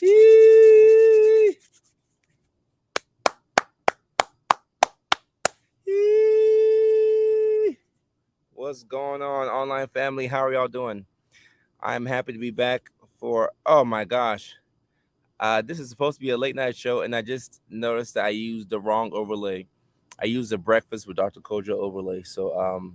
Yee! Yee! What's going on, online family? How are y'all doing? I'm happy to be back for, oh my gosh. This is supposed to be a late night show, and I just noticed that I used the wrong overlay. I used the breakfast with Dr. Kojo overlay. So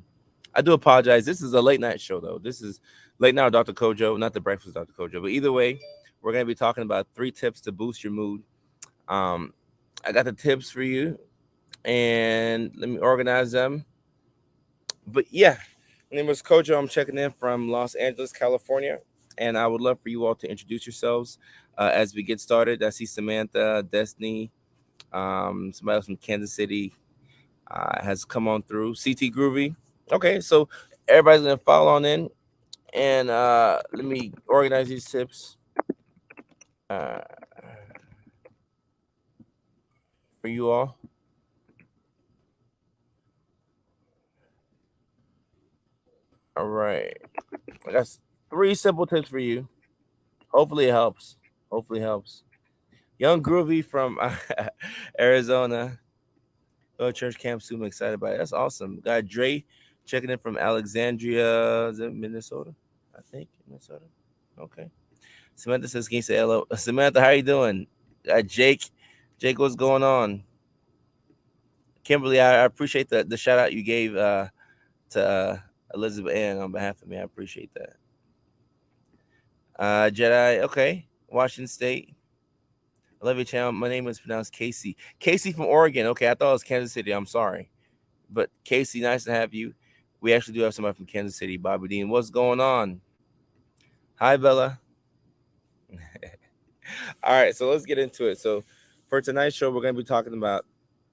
I do apologize. This is a late night show, though. This is late night with Dr. Kojo, not the breakfast with Dr. Kojo. But either way, we're going to be talking about 3 tips to boost your mood. Um, I got the tips for you, and let me organize them. But yeah, my name is Kojo. I'm checking in from Los Angeles, California, and I would love for you all to introduce yourselves as we get started. I see Samantha, Destiny, somebody else from Kansas City has come on through. CT Groovy. Okay, so everybody's gonna follow on in, and let me organize these tips uh, for you all. All right, I got 3 simple tips for you. Hopefully it helps. Hopefully it helps. Young Groovy from Arizona. Go to church camp soon. I'm excited about it. That's awesome. Got Dre checking in from Alexandria. Is it Minnesota? I think Minnesota. Okay. Samantha says, "Can you say hello?" Samantha, how you doing? Jake. Jake, what's going on? Kimberly, I appreciate the shout out you gave to Elizabeth Ann on behalf of me. I appreciate that. Jedi. Okay. Washington State. I love your channel. My name is pronounced Casey. Casey from Oregon. Okay, I thought it was Kansas City. I'm sorry. But Casey, nice to have you. We actually do have somebody from Kansas City, Bobby Dean. What's going on? Hi, Bella. All right, so let's get into it. So, for tonight's show, we're going to be talking about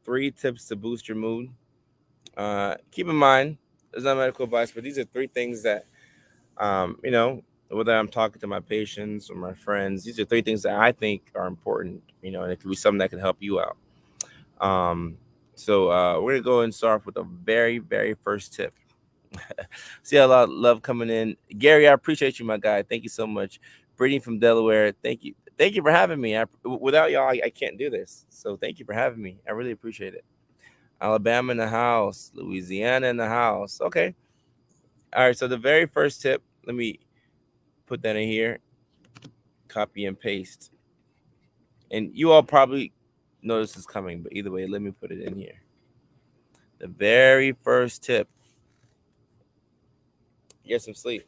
3 tips to boost your mood. Keep in mind, there's not medical advice, but these are 3 things that, you know, whether I'm talking to my patients or my friends, these are 3 things that I think are important, and it could be something that can help you out. Um, so we're gonna go and start off with the very, very first tip. See a lot of love coming in. Gary, I appreciate you, my guy. Thank you so much. Brittany from Delaware, thank you. Thank you for having me. Without y'all, I can't do this. So thank you for having me. I really appreciate it. Alabama in the house, Louisiana in the house. Okay. All right. So the very first tip, let me put that in here, copy and paste. And you all probably know this is coming, but either way, let me put it in here. The very first tip, get some sleep.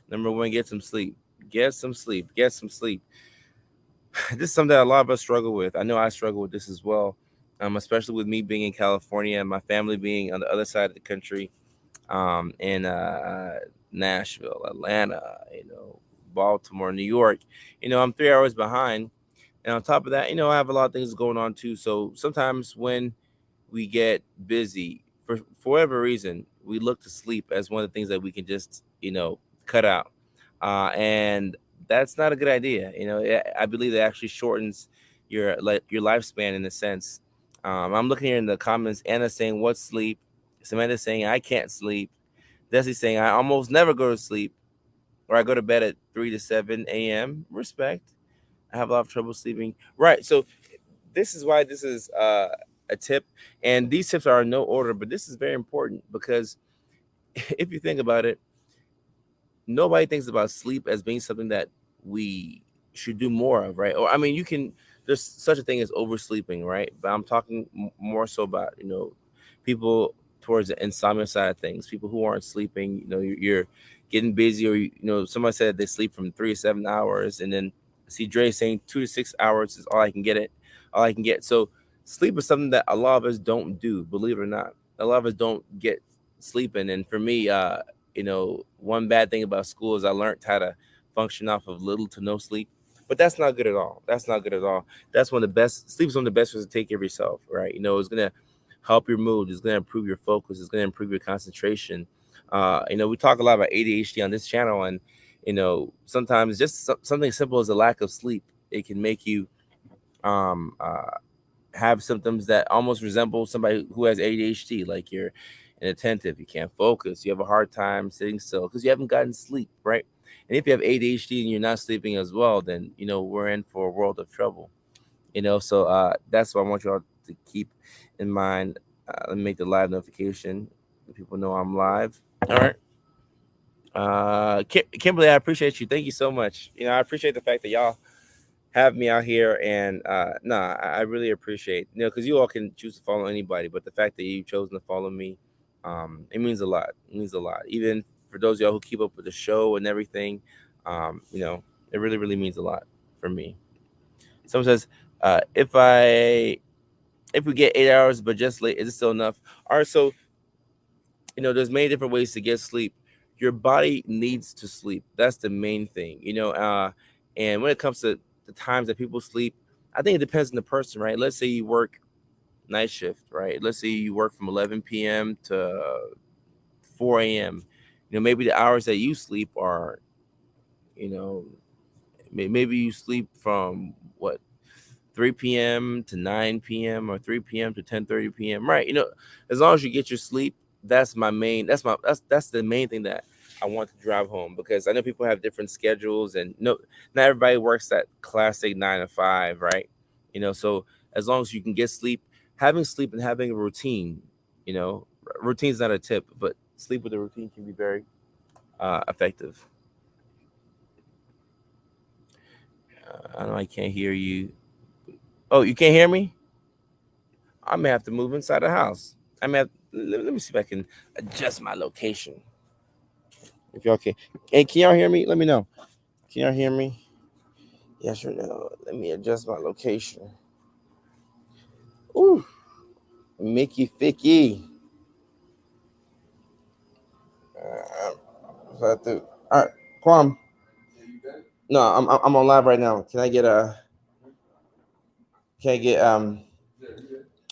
Number one, get some sleep. Get some sleep. Get some sleep. This is something that a lot of us struggle with. I know I struggle with this as well, especially with me being in California and my family being on the other side of the country, in Nashville, Atlanta, Baltimore, New York. I'm 3 hours behind, and on top of that, I have a lot of things going on too. So sometimes when we get busy for whatever reason, we look to sleep as one of the things that we can just cut out, and that's not a good idea. I believe it actually shortens your lifespan in a sense. I'm looking here in the comments. Anna saying, "What sleep?" Samantha saying, "I can't sleep." Desi saying, "I almost never go to sleep, or I go to bed at 3 to 7 a.m." Respect. I have a lot of trouble sleeping. Right. So this is why this is a tip, and these tips are in no order, but this is very important because if you think about it, nobody thinks about sleep as being something that we should do more of, right? Or I mean, you can. There's such a thing as oversleeping, right? But I'm talking more so about people towards the insomnia side of things. People who aren't sleeping, you're getting busy, or somebody said they sleep from 3 to 7 hours, and then I see Dre saying 2 to 6 hours is all I can get it, all I can get. So sleep is something that a lot of us don't do, believe it or not. A lot of us don't get sleeping, and for me, one bad thing about school is I learned how to function off of little to no sleep. But that's not good at all. That's not good at all. That's one of the best. Sleep is one of the best ways to take care of yourself, right? It's gonna help your mood. It's gonna improve your focus. It's gonna improve your concentration. We talk a lot about ADHD on this channel, and sometimes just something simple as a lack of sleep, it can make you um, uh, have symptoms that almost resemble somebody who has ADHD, like you're and attentive. You can't focus. You have a hard time sitting still because you haven't gotten sleep, right? And if you have ADHD and you're not sleeping as well, then we're in for a world of trouble. So that's what I want you all to keep in mind. Let me make the live notification so people know I'm live. All right. Kimberly, I appreciate you. Thank you so much. I appreciate the fact that y'all have me out here, and I really appreciate, because you all can choose to follow anybody, but the fact that you've chosen to follow me, it means a lot. It means a lot. Even for those of y'all who keep up with the show and everything, it really, really means a lot for me. Someone says, if we get 8 hours but just late, is it still enough? All right, so there's many different ways to get sleep. Your body needs to sleep. That's the main thing. And when it comes to the times that people sleep, I think it depends on the person, right? Let's say you work night shift, right? Let's say you work from 11 p.m. to 4 a.m. Maybe the hours that you sleep are, you know, maybe you sleep from what, 3 p.m. to 9 p.m. or 3 p.m. to 10:30 p.m. Right? As long as you get your sleep, that's the main thing that I want to drive home, because I know people have different schedules, and no, not everybody works that classic 9 to 5, right? So as long as you can get sleep, having sleep and having a routine, you know, routine's not a tip, but sleep with a routine can be very effective. I know I can't hear you. Oh, you can't hear me? I may have to move inside the house. I may have, let me see if I can adjust my location. If y'all can, hey, can y'all hear me? Let me know. Can y'all hear me? Yes or no? Let me adjust my location. Ooh, Mickey Ficky. So all right, Kwam. No, I'm on live right now. Can I get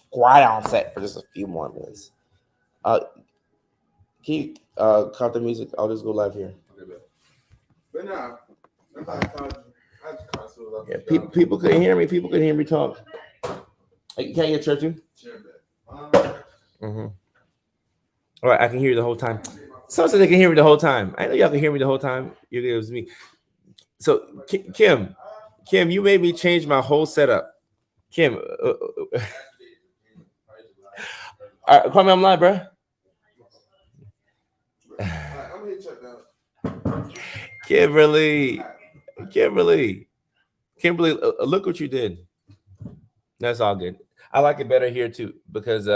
quiet on set for just a few more minutes? Can you cut the music? I'll just go live here. But yeah, people couldn't hear me. People couldn't hear me talk. Can I get church? Mm-hmm. All right, I can hear you the whole time. Someone said they can hear me the whole time. I know y'all can hear me the whole time. It was me. So Kim, you made me change my whole setup. Kim, all right, call me. I'm live, bro. Kimberly, look what you did. That's all good. I like it better here too, because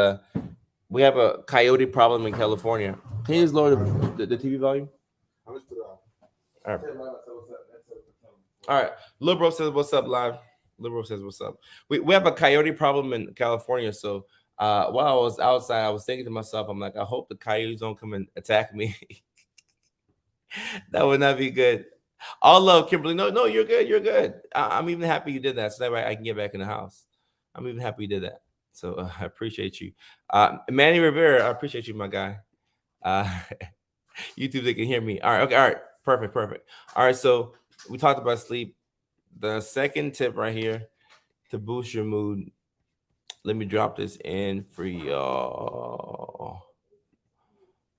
we have a coyote problem in California. Can you just lower the TV volume? All right. All right. Liberal says what's up live. Liberal says what's up. We have a coyote problem in California. So while I was outside, I was thinking to myself, I'm like, I hope the coyotes don't come and attack me. That would not be good. All love, Kimberly. No, you're good. You're good. I'm even happy you did that, so that way I can get back in the house. I'm even happy you did that. So I appreciate you. Manny Rivera, I appreciate you, my guy. YouTube, they can hear me. All right. Okay. All right. Perfect. All right. So we talked about sleep. The second tip right here to boost your mood. Let me drop this in for y'all.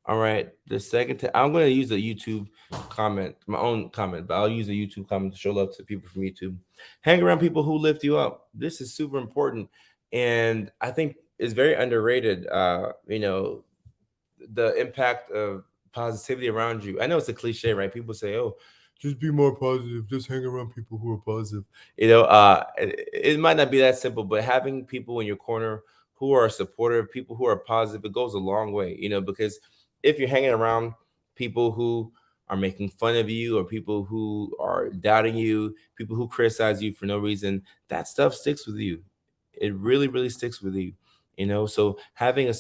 All right. The second tip, I'm going to use a YouTube comment, my own comment, but I'll use a YouTube comment to show love to people from YouTube. Hang around people who lift you up. This is super important. And I think it's very underrated. The impact of positivity around you. I know it's a cliche, right? People say, "Oh, just be more positive. Just hang around people who are positive." It might not be that simple, but having people in your corner who are supportive, people who are positive, it goes a long way. Because if you're hanging around people who are making fun of you, or people who are doubting you, people who criticize you for no reason, that stuff sticks with you. It really, really sticks with you. So having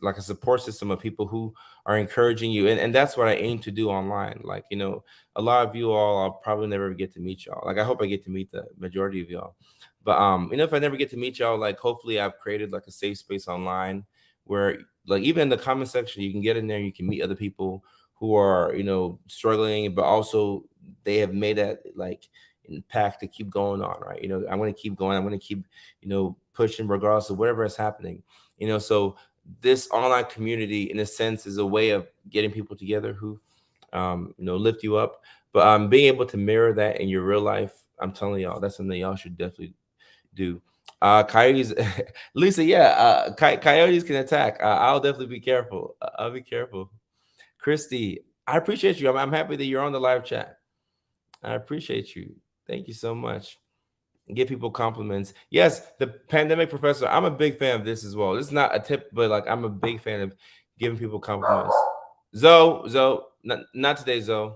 like a support system of people who are encouraging you, and that's what I aim to do online. Like, a lot of you all, I'll probably never get to meet y'all. Like, I hope I get to meet the majority of y'all, but if I never get to meet y'all, like, hopefully I've created like a safe space online where, like, even in the comment section, you can get in there, you can meet other people who are struggling, but also they have made that like impact to keep going on, right? I'm going to keep going. I'm going to keep pushing regardless of whatever is happening. So this online community, in a sense, is a way of getting people together who, lift you up. But being able to mirror that in your real life, I'm telling y'all, that's something y'all should definitely do. Coyotes, Lisa, yeah, coyotes can attack. I'll definitely be careful. I'll be careful. Christy, I appreciate you. I'm happy that you're on the live chat. I appreciate you. Thank you so much. Give people compliments. Yes, the pandemic professor. I'm a big fan of this as well. This is not a tip, but like I'm a big fan of giving people compliments. Zoe, not today, Zoe.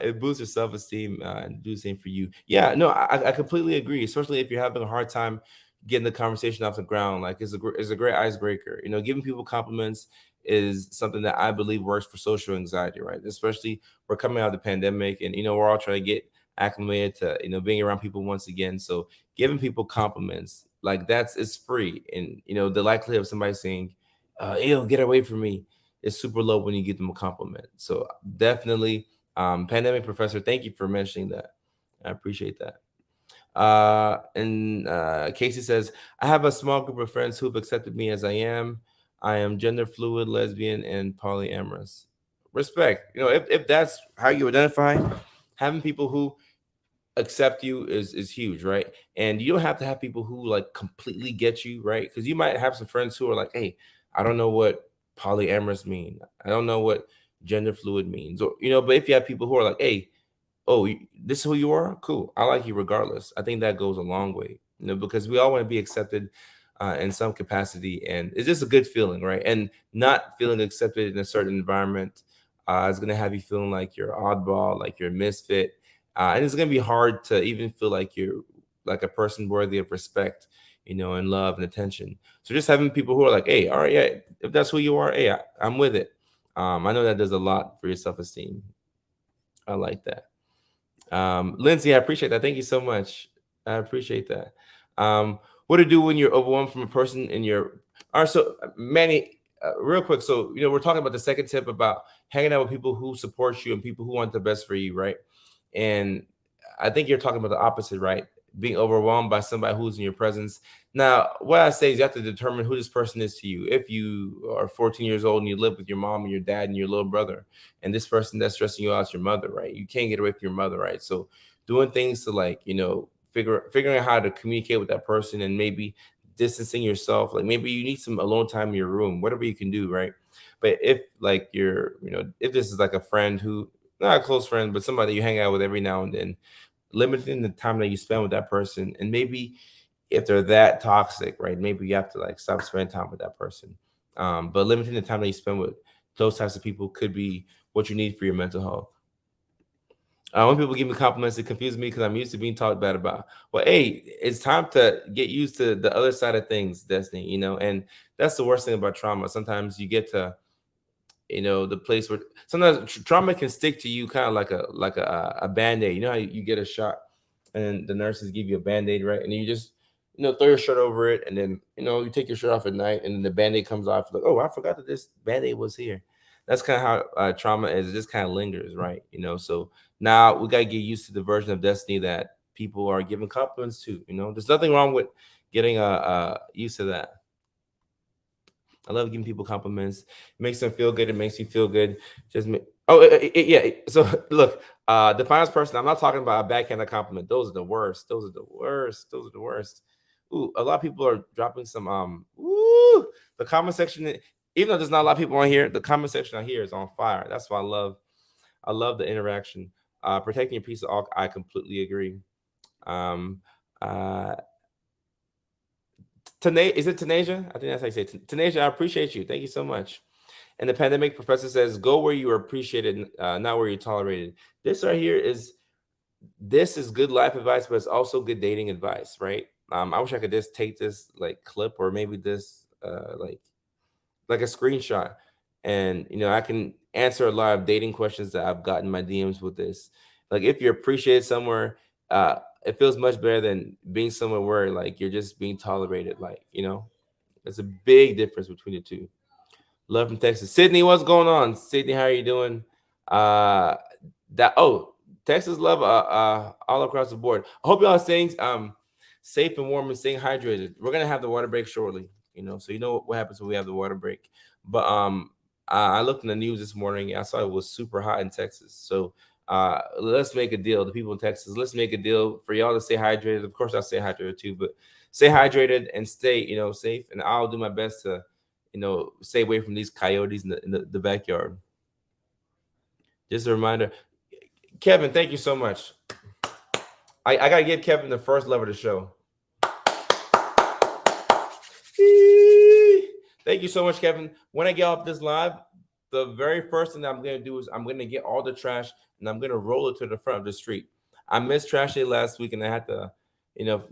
It boosts your self-esteem and do the same for you. Yeah, no, I completely agree. Especially if you're having a hard time getting the conversation off the ground. Like it's a great icebreaker. Giving people compliments is something that I believe works for social anxiety, right? Especially we're coming out of the pandemic, and we're all trying to get acclimated to being around people once again. So giving people compliments like it's free, and the likelihood of somebody saying, "Ew, get away from me," is super low when you give them a compliment. So definitely, pandemic professor, thank you for mentioning that. I appreciate that. And Casey says, I have a small group of friends who've accepted me as I am. I am gender fluid, lesbian, and polyamorous. Respect. If that's how you identify, having people who accept you is huge, right? And you don't have to have people who like completely get you, right? Because you might have some friends who are like, hey, I don't know what polyamorous mean. I don't know what gender fluid means. Or but if you have people who are like, hey, oh, this is who you are? Cool. I like you regardless. I think that goes a long way, because we all want to be accepted in some capacity. And it's just a good feeling, right? And not feeling accepted in a certain environment is going to have you feeling like you're oddball, like you're a misfit. And it's going to be hard to even feel like you're like a person worthy of respect, and love and attention. So just having people who are like, hey, all right, yeah, if that's who you are, hey, I'm with it. I know that does a lot for your self esteem. I like that. Lindsay, I appreciate that. Thank you so much. I appreciate that. What to do when you're overwhelmed from a person in your. All right, so Manny, real quick. So we're talking about the second tip about hanging out with people who support you and people who want the best for you, right? And I think you're talking about the opposite, right? Being overwhelmed by somebody who's in your presence. Now, what I say is you have to determine who this person is to you. If you are 14 years old and you live with your mom and your dad and your little brother, and this person that's stressing you out is your mother, right? You can't get away from your mother, right? So doing things to like, figuring out how to communicate with that person, and maybe distancing yourself. Like maybe you need some alone time in your room, whatever you can do, right? But if like if this is like a friend who, not a close friend, but somebody you hang out with every now and then, limiting the time that you spend with that person, and maybe if they're that toxic, right? Maybe you have to like stop spending time with that person. But limiting the time that you spend with those types of people could be what you need for your mental health. When people give me compliments, it confuses me because I'm used to being talked bad about. Well, hey, it's time to get used to the other side of things, Destiny. And that's the worst thing about trauma. Sometimes you get to the place where sometimes trauma can stick to you kind of like a band-aid. You know how you get a shot and the nurses give you a band-aid, right? And you just throw your shirt over it, and then you take your shirt off at night, and then the band-aid comes off, like, oh, I forgot that this band-aid was here. That's kind of how trauma is. It just kind of lingers, right? So now we got to get used to the version of Destiny that people are giving compliments to. There's nothing wrong with getting used to that. I love giving people compliments. It makes them feel good. It makes you feel good. Yeah. So look, the finest person. I'm not talking about a backhanded compliment. Those are the worst. Those are the worst. Those are the worst. Ooh, a lot of people are dropping some. The comment section. Even though there's not a lot of people on here, the comment section on here is on fire. That's why I love. I love the interaction. Protecting your peace. I completely agree. Um, uh, is it Tanasia? I think that's how you say it. Tanasia, I appreciate you. Thank you so much. And the pandemic professor says, go where you are appreciated, not where you're tolerated. This right here is good life advice, but it's also good dating advice, right? I wish I could just take this like clip, or maybe this like a screenshot, and I can answer a lot of dating questions that I've gotten in my DMs with this. Like if you're appreciated somewhere, it feels much better than being somewhere where like you're just being tolerated. Like there's a big difference between the two. Love from Texas. Sydney, what's going on? Sydney, how are you doing? Uh Texas love all across the board. I hope y'all are staying safe and warm and staying hydrated. We're gonna have the water break shortly. So you know what happens when we have the water break. But I looked in the news this morning. And I saw it was super hot in Texas. So let's make a deal. The people in Texas, let's make a deal for y'all to stay hydrated. Of course, I'll stay hydrated too, but stay hydrated and stay, safe. And I'll do my best to, stay away from these coyotes in the backyard. Just a reminder, Kevin. Thank you so much. I gotta give Kevin the first love of the show. Thank you so much, Kevin. When I get off this live, the very first thing that I'm gonna do is I'm gonna get all the trash and I'm gonna roll it to the front of the street. I missed trash day last week and I had to,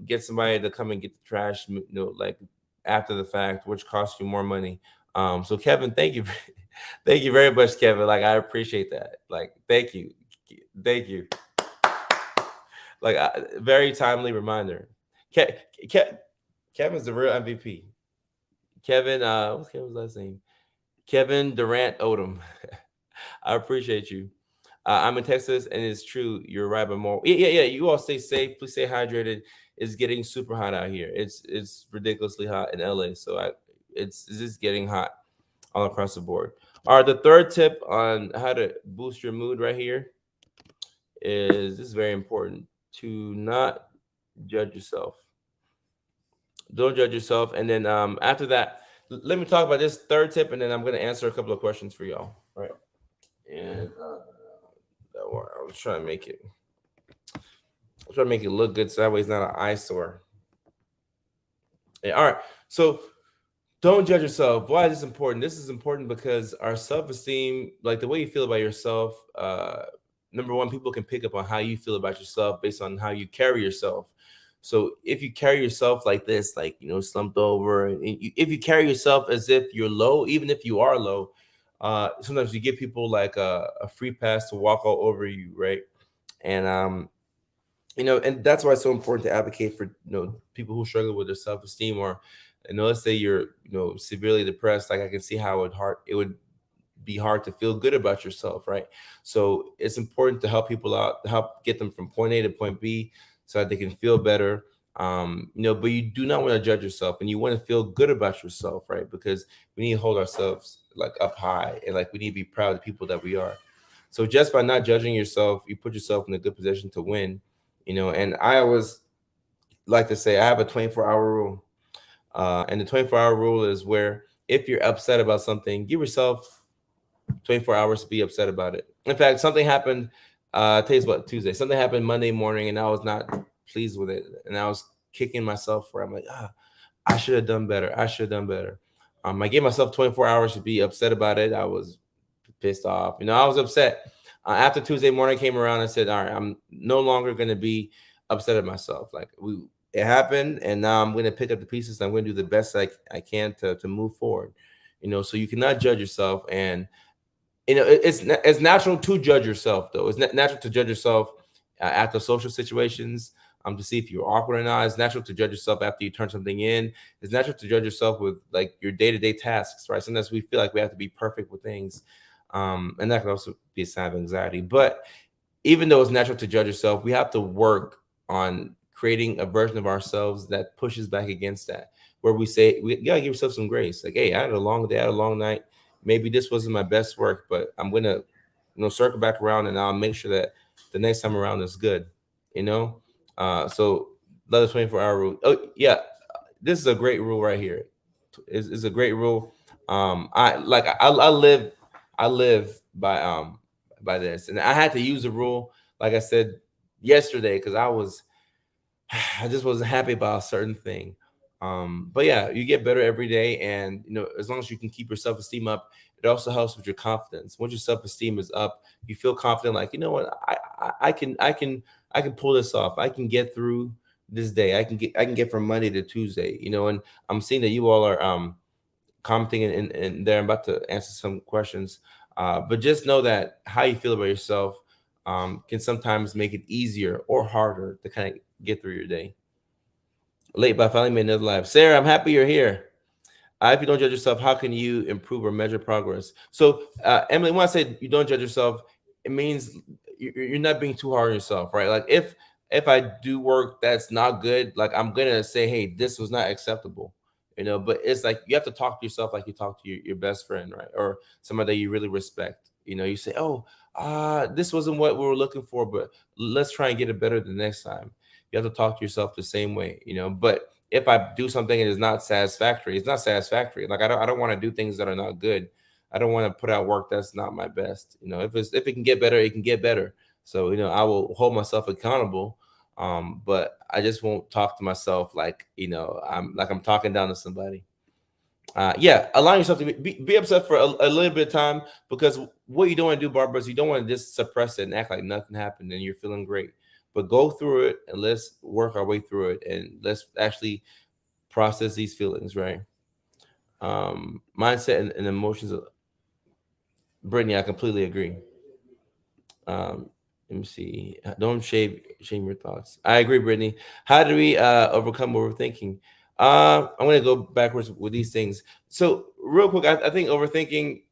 get somebody to come and get the trash, like after the fact, which costs you more money. So Kevin, thank you, thank you very much, Kevin. Like I appreciate that. Like thank you. Like very timely reminder. Kevin's the real MVP. Kevin, what's Kevin's last name? Kevin Durant Odom. I appreciate you. I'm in Texas, and it's true. You're right, but more. Yeah. You all stay safe. Please stay hydrated. It's getting super hot out here. It's ridiculously hot in LA. So it's just getting hot all across the board. All right, the third tip on how to boost your mood right here is this is very important to not judge yourself. Don't judge yourself. And then after that, let me talk about this third tip, and then I'm going to answer a couple of questions for y'all. All right. And I was trying to make it. I'm trying to make it look good so that way it's not an eyesore. Yeah, all right. So don't judge yourself. Why is this important? This is important because our self-esteem, like the way you feel about yourself, number one, people can pick up on how you feel about yourself based on how you carry yourself. So if you carry yourself like this, like slumped over, and if you carry yourself as if you're low, even if you are low, sometimes you give people like a free pass to walk all over you, right? And and that's why it's so important to advocate for people who struggle with their self-esteem, or let's say you're severely depressed. Like I can see how it would be hard to feel good about yourself, right? So it's important to help people out, to help get them from point A to point B so that they can feel better. But you do not want to judge yourself, and you want to feel good about yourself, right? Because we need to hold ourselves like up high, and like we need to be proud of the people that we are. So just by not judging yourself, you put yourself in a good position to win. And I always like to say I have a 24-hour rule. And the 24-hour rule is where if you're upset about something, give yourself 24 hours to be upset about it. In fact, something happened, today's what, Tuesday. Something happened Monday morning and I was not pleased with it. And I was kicking myself where I'm like, I should have done better. I should have done better. I gave myself 24 hours to be upset about it. I was pissed off. I was upset. After Tuesday morning came around, I said, all right, I'm no longer going to be upset at myself. Like it happened, and now I'm going to pick up the pieces. I'm going to do the best I can to move forward. So you cannot judge yourself, and it's natural to judge yourself, though. It's natural to judge yourself after social situations, to see if you're awkward or not. It's natural to judge yourself after you turn something in. It's natural to judge yourself with like your day-to-day tasks, right? Sometimes we feel like we have to be perfect with things, and that can also be a sign of anxiety. But even though it's natural to judge yourself, we have to work on creating a version of ourselves that pushes back against that, where we say we gotta give yourself some grace. Like, hey, I had a long day, I had a long night. Maybe this wasn't my best work, but I'm gonna, circle back around and I'll make sure that the next time around is good. So another 24-hour rule. Oh yeah, this is a great rule right here. Is a great rule. I live by this, and I had to use a rule, like I said yesterday, because I just wasn't happy about a certain thing. But yeah, you get better every day, and as long as you can keep your self-esteem up, it also helps with your confidence. Once your self-esteem is up, you feel confident. Like, you know what, I can pull this off. I can get through this day. I can get from Monday to Tuesday. And I'm seeing that you all are commenting and there. I'm about to answer some questions. But just know that how you feel about yourself can sometimes make it easier or harder to kind of get through your day. Late, but I finally made another live. Sarah, I'm happy you're here. If you don't judge yourself, how can you improve or measure progress? So, Emily, when I say you don't judge yourself, it means you're not being too hard on yourself, right? Like if I do work that's not good, like I'm gonna say, hey, this was not acceptable. But it's like you have to talk to yourself like you talk to your best friend, right? Or somebody that you really respect. You say, oh, this wasn't what we were looking for, but let's try and get it better the next time. You have to talk to yourself the same way. But if I do something and it's not satisfactory, it's not satisfactory. Like I don't want to do things that are not good. I don't want to put out work that's not my best. If it can get better, it can get better. So I will hold myself accountable. But I just won't talk to myself like I'm talking down to somebody. Yeah, allow yourself to be upset for a little bit of time, because what you don't want to do, Barbara, is you don't want to just suppress it and act like nothing happened and you're feeling great. But go through it and let's work our way through it and let's actually process these feelings, right? Mindset and emotions. Brittany, I completely agree. Um, Let me see. Don't shame your thoughts. I agree, Brittany. How do we overcome overthinking? I'm gonna go backwards with these things. So real quick, I think overthinking.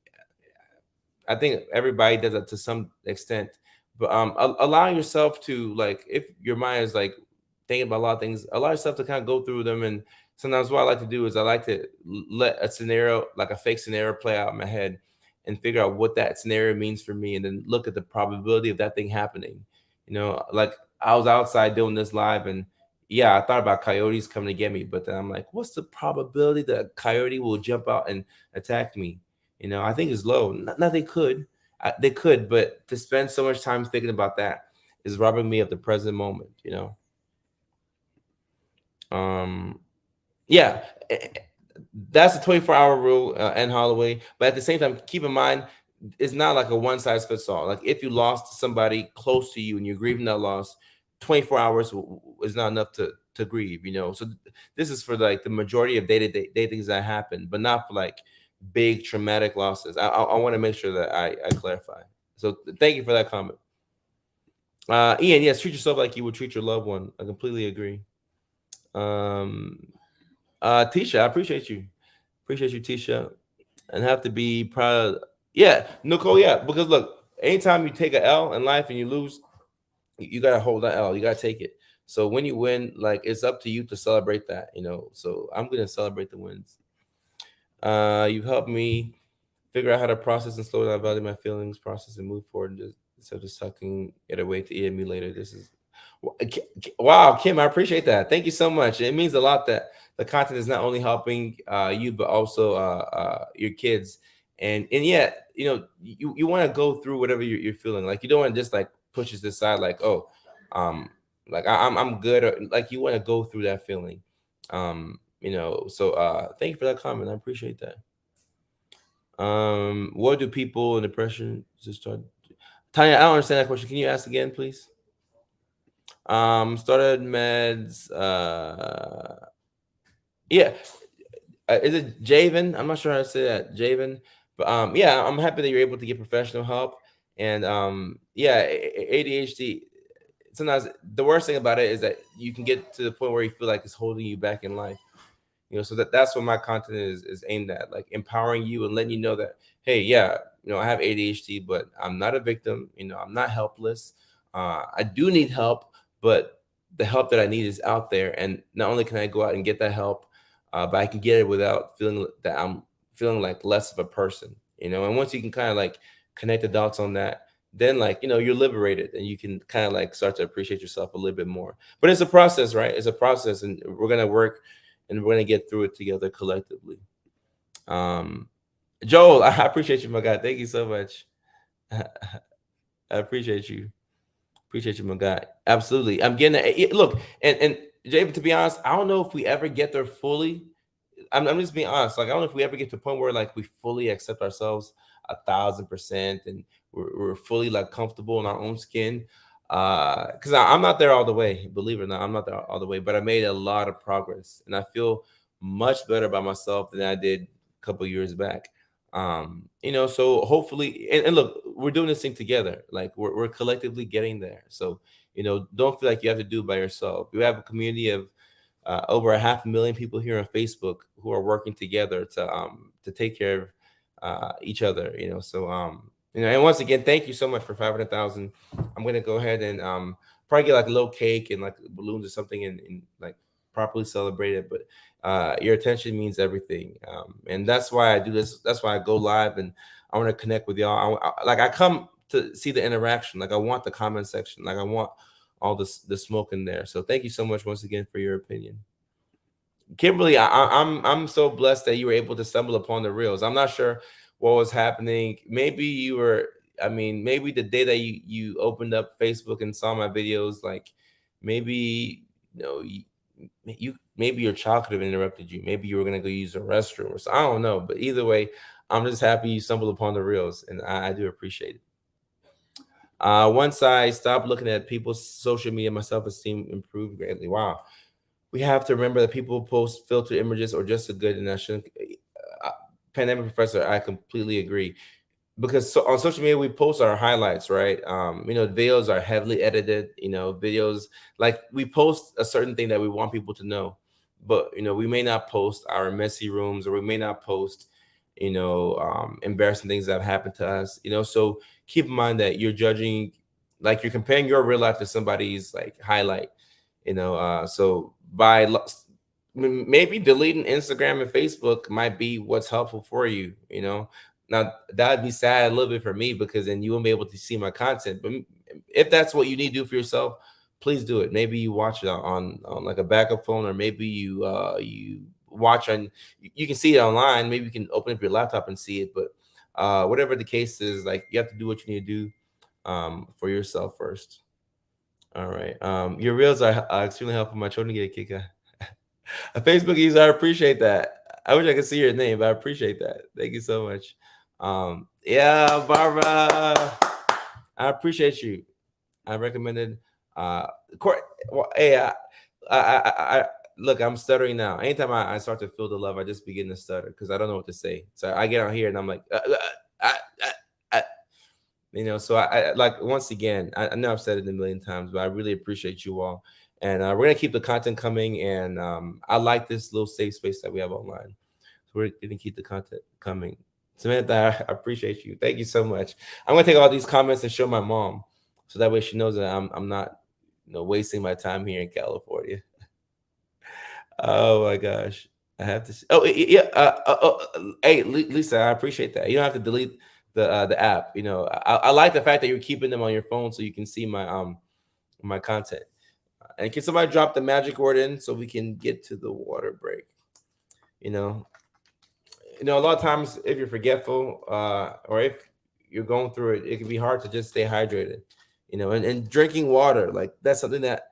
I think everybody does it to some extent, but allowing yourself to, like, if your mind is like thinking about a lot of things, allow yourself to kind of go through them. And sometimes what I like to do is I like to let a scenario, like a fake scenario, play out in my head and figure out what that scenario means for me, and then look at the probability of that thing happening. Like I was outside doing this live, and yeah, I thought about coyotes coming to get me, but then I'm like, what's the probability that a coyote will jump out and attack me? I think it's low. Not they could, but to spend so much time thinking about that is robbing me of the present moment. Um, yeah, that's the 24-hour rule, and Holloway. But at the same time, keep in mind, it's not like a one size fits all. Like if you lost somebody close to you and you're grieving that loss, 24 hours is not enough to grieve. So this is for like the majority of day things that happen, but not for like big traumatic losses. I want to make sure that I clarify. So thank you for that comment. Ian, yes, treat yourself like you would treat your loved one. I completely agree. Um, Tisha, I appreciate you. Appreciate you, Tisha. And have to be proud. Yeah, Nicole, yeah, because look, anytime you take an L in life and you lose, you gotta hold that L. You gotta take it. So when you win, like, it's up to you to celebrate that. So I'm gonna celebrate the wins. You've helped me figure out how to process and slow down, value my feelings, process and move forward, and just instead of sucking it away to eat me later. This is wow, Kim. I appreciate that. Thank you so much. It means a lot that the content is not only helping you, but also your kids. And yet, you want to go through whatever you're feeling. Like you don't want to just like push this aside, like, oh, um, like I'm good. Or, like you want to go through that feeling. So thank you for that comment. I appreciate that. What do people in depression just start? Tanya, I don't understand that question. Can you ask again, please? Started meds. Yeah. Is it Javen? I'm not sure how to say that, Javen. But yeah, I'm happy that you're able to get professional help. And yeah, ADHD. Sometimes the worst thing about it is that you can get to the point where you feel like it's holding you back in life. So that's what my content is aimed at, like empowering you and letting you know that, hey, yeah, I have ADHD, but I'm not a victim. I'm not helpless. I do need help, but the help that I need is out there, and not only can I go out and get that help, but I can get it without feeling that I'm feeling like less of a person. And once you can kind of like connect the dots on that, then like you're liberated and you can kind of like start to appreciate yourself a little bit more. But it's a process, right? It's a process, and we're gonna work and we're gonna get through it together collectively. Um, Joel, I appreciate you, my guy. Thank you so much. I appreciate you. Appreciate you, my guy. Absolutely. I'm getting look, and Jay, to be honest, I don't know if we ever get there fully. I'm just being honest. Like I don't know if we ever get to a point where like we fully accept ourselves 1,000% and we're fully like comfortable in our own skin. Because I'm not there all the way, believe it or not, I'm not there all the way, but I made a lot of progress and I feel much better about myself than I did a couple years back. So hopefully, and look, we're doing this thing together. Like we're collectively getting there. So don't feel like you have to do it by yourself. You have a community of over 500,000 people here on Facebook who are working together to take care of each other. And once again, thank you so much for 500,000. I'm gonna go ahead and probably get like a little cake and like balloons or something and like properly celebrate it. But Your attention means everything, and that's why I do this. That's why I go live, and I want to connect with y'all. Like I come to see the interaction. Like I want the comment section. Like I want all the smoke in there. So thank you so much once again for your opinion. Kimberly, I'm so blessed that you were able to stumble upon the reels. I'm not sure what was happening. Maybe you were. I mean, maybe the day that you opened up Facebook and saw my videos, like maybe you maybe your child could have interrupted you. Maybe you were gonna go use a restroom or so. I don't know. But either way, I'm just happy you stumbled upon the reels, and I do appreciate it. Once I stopped looking at people's social media, my self esteem improved greatly. Wow. We have to remember that people post filtered images or just a good, and I shouldn't. Uh, Pandemic professor, I completely agree, because on social media we post our highlights, right? Videos are heavily edited. Videos, like we post a certain thing that we want people to know, but we may not post our messy rooms, or we may not post embarrassing things that have happened to us. So keep in mind that you're judging, like you're comparing your real life to somebody's like highlight. So maybe deleting Instagram and Facebook might be what's helpful for you. Now that'd be sad a little bit for me, because then you won't be able to see my content. But if that's what you need to do for yourself, please do it. Maybe you watch it on like a backup phone, or maybe you watch on, you can see it online. Maybe you can open up your laptop and see it. But whatever the case is, like you have to do what you need to do for yourself first. All right. Your reels are extremely helpful. My children get a kick out. A Facebook user, I appreciate that. I wish I could see your name, but I appreciate that. Thank you so much. Yeah, Barbara, I appreciate you. I recommended. Well, hey, I look. I'm stuttering now. Anytime I start to feel the love, I just begin to stutter because I don't know what to say. So I get out here and I'm like, uh, uh, So I like, once again, I know I've said it a million times, but I really appreciate you all, and we're gonna keep the content coming. And I like this little safe space that we have online, so we're gonna keep the content coming. Samantha, I appreciate you. Thank you so much. I'm gonna take all these comments and show my mom, so that way she knows that I'm not wasting my time here in California. Oh my gosh. I have to. Oh yeah. Hey, Lisa, I appreciate that. You don't have to delete the app. I like the fact that you're keeping them on your phone so you can see my content. And can somebody drop the magic word in so we can get to the water break? A lot of times if you're forgetful, or if you're going through it, it can be hard to just stay hydrated. And drinking water, like that's something that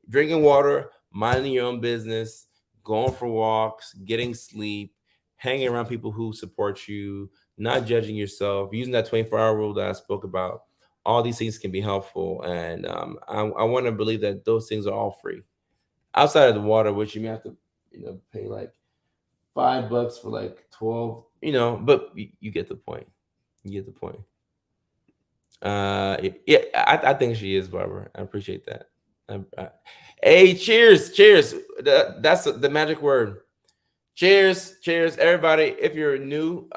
drinking water, minding your own business, going for walks, getting sleep, hanging around people who support you, not judging yourself, using that 24-hour rule that I spoke about. All these things can be helpful. And I want to believe that those things are all free. Outside of the water, which you may have to, pay like $5 for like 12, but you get the point. You get the point. Yeah, I think she is, Barbara. I appreciate that. Hey, cheers. That's the magic word. Cheers, everybody. If you're new,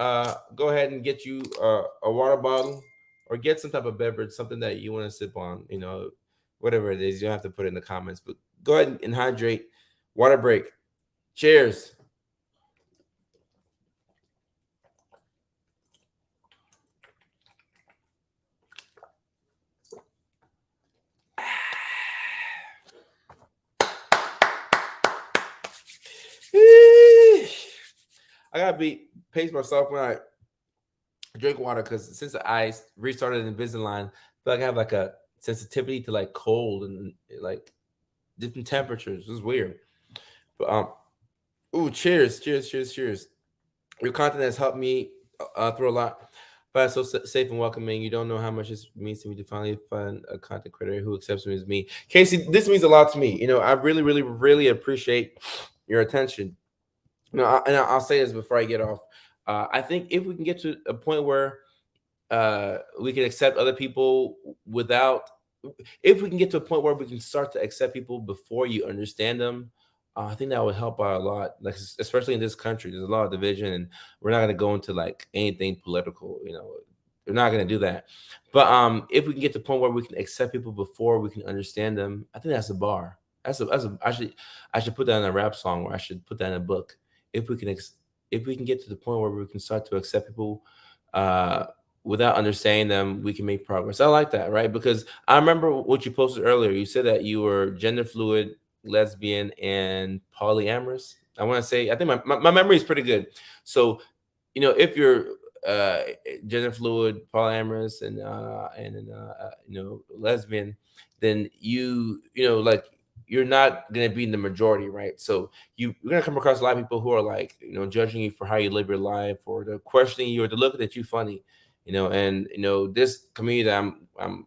go ahead and get you a water bottle, or get some type of beverage, something that you want to sip on. Whatever it is, you don't have to put it in the comments, but go ahead and hydrate. Water break. Cheers. I gotta pace myself when I drink water, because since I restarted Invisalign, I feel like I have like a sensitivity to like cold and like different temperatures. It's weird. But ooh, cheers. Your content has helped me through a lot. But so safe and welcoming. You don't know how much this means to me to finally find a content creator who accepts me as me. Casey, this means a lot to me. I really, really, really appreciate your attention. And I'll say this before I get off. I think if we can get to a point where we can accept other people without, if we can get to a point where we can start to accept people before you understand them, I think that would help out a lot. Like, especially in this country, there's a lot of division, and we're not going to go into like anything political. We're not going to do that. But if we can get to the point where we can accept people before we can understand them, I think that's a bar. I should put that in a rap song, or I should put that in a book. If we can if we can get to the point where we can start to accept people uh without understanding them, we can make progress. I like that, right? Because I remember what you posted earlier. You said that you were gender fluid, lesbian, and polyamorous. I want to say, I think my memory is pretty good. So, if you're uh gender fluid, polyamorous, and lesbian, then like, you're not gonna be in the majority, right? So you're gonna come across a lot of people who are like, judging you for how you live your life, or they're questioning you, or they're looking at you funny, and this community that I'm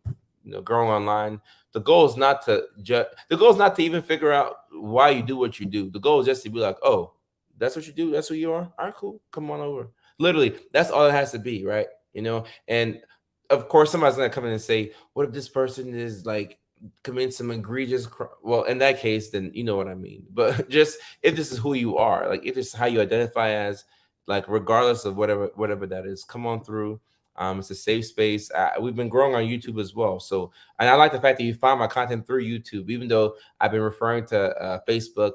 growing online. The goal is not to judge. The goal is not to even figure out why you do what you do. The goal is just to be like, oh, that's what you do. That's who you are. All right, cool. Come on over. Literally, that's all it has to be, right? And of course, somebody's gonna come in and say, "What if this person is like commit some egregious Well, in that case, then you know what I mean. But just if this is who you are, like if this is how you identify as, like regardless of whatever that is, come on through. It's a safe space. We've been growing on YouTube as well, so, and I like the fact that you find my content through YouTube, even though I've been referring to Facebook,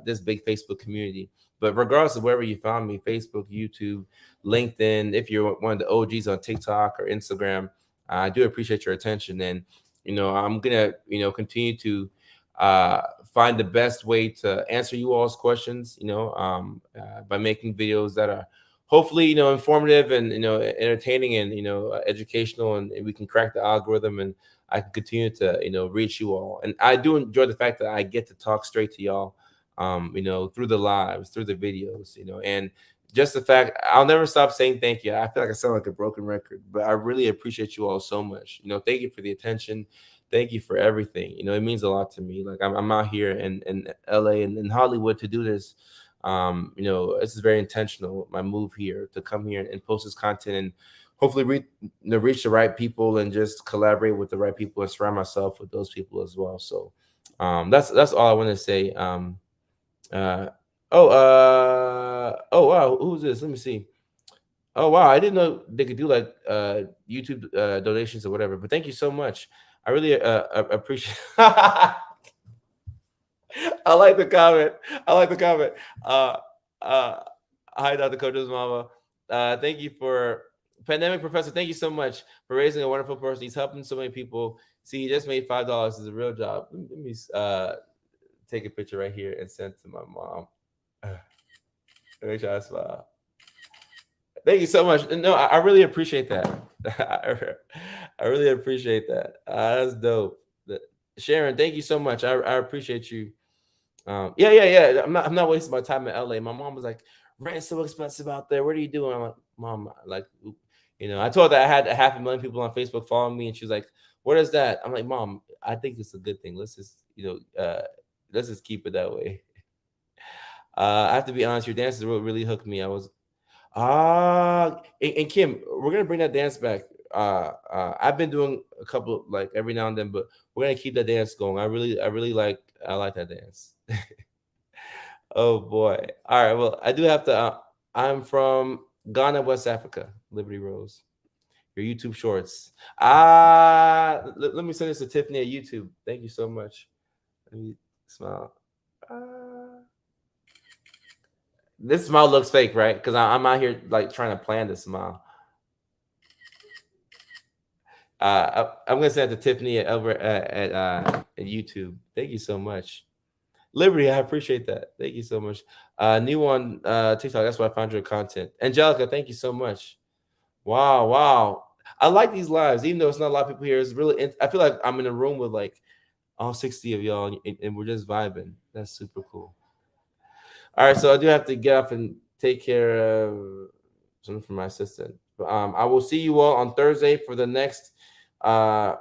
this big Facebook community. But regardless of wherever you found me, Facebook, YouTube, LinkedIn, if you're one of the OGs on TikTok or Instagram, I do appreciate your attention. And I'm gonna continue to find the best way to answer you all's questions, by making videos that are hopefully informative, and entertaining, and educational, and we can crack the algorithm, and I can continue to reach you all. And I do enjoy the fact that I get to talk straight to y'all, through the lives, through the videos, and just the fact, I'll never stop saying thank you. I feel like I sound like a broken record, but I really appreciate you all so much. Thank you for the attention. Thank you for everything. It means a lot to me. Like, I'm out here in LA and in Hollywood to do this. This is very intentional. My move here to come here and post this content, and hopefully reach the right people, and just collaborate with the right people, and surround myself with those people as well. So, that's all I want to say. Uh, oh wow, who's this? Let me see. Oh wow, I didn't know they could do like YouTube donations or whatever. But thank you so much. I really appreciate. I like the comment. I like the comment. Uh, uh, Hi, Dr. Kojo's mama. Thank you for pandemic professor. Thank you so much for raising a wonderful person. He's helping so many people. See, he just made $5. Is a real job. Let me take a picture right here and send to my mom. Make sure I smile. Thank you so much. No, I really appreciate that. I really appreciate that. That's dope. Sharon, thank you so much. I appreciate you. Yeah. I'm not wasting my time in LA. My mom was like, "Rent's so expensive out there. What are you doing?" I'm like, "Mom, like, I told her that I had 500,000 people on Facebook following me, and she was like, "What is that?" I'm like, "Mom, I think it's a good thing. Let's just keep it that way." I have to be honest. Your dances really hooked me. I was and Kim, we're gonna bring that dance back. I've been doing a couple, like, every now and then, but we're gonna keep that dance going. I like that dance. Oh boy. All right. Well, I do have to. I'm from Ghana, West Africa. Liberty Rose. Your YouTube shorts. Let me send this to Tiffany at YouTube. Thank you so much. Let me smile. This smile looks fake, right? Because I'm out here like trying to plan this smile. I'm gonna send it to Tiffany at YouTube. Thank you so much, Liberty. I appreciate that. Thank you so much. New on TikTok. That's why I found your content. Angelica, thank you so much. Wow. I like these lives, even though it's not a lot of people here. It's really. I feel like I'm in a room with like all 60 of y'all, and we're just vibing. That's super cool. All right, so I do have to get up and take care of something for my assistant. I will see you all on Thursday for the next uh,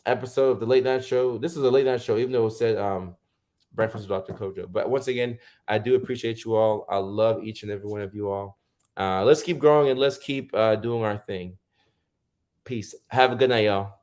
episode of the Late Night Show. This is a late night show, even though it said Breakfast with Dr. Kojo. But once again, I do appreciate you all. I love each and every one of you all. Let's keep growing, and let's keep doing our thing. Peace. Have a good night, y'all.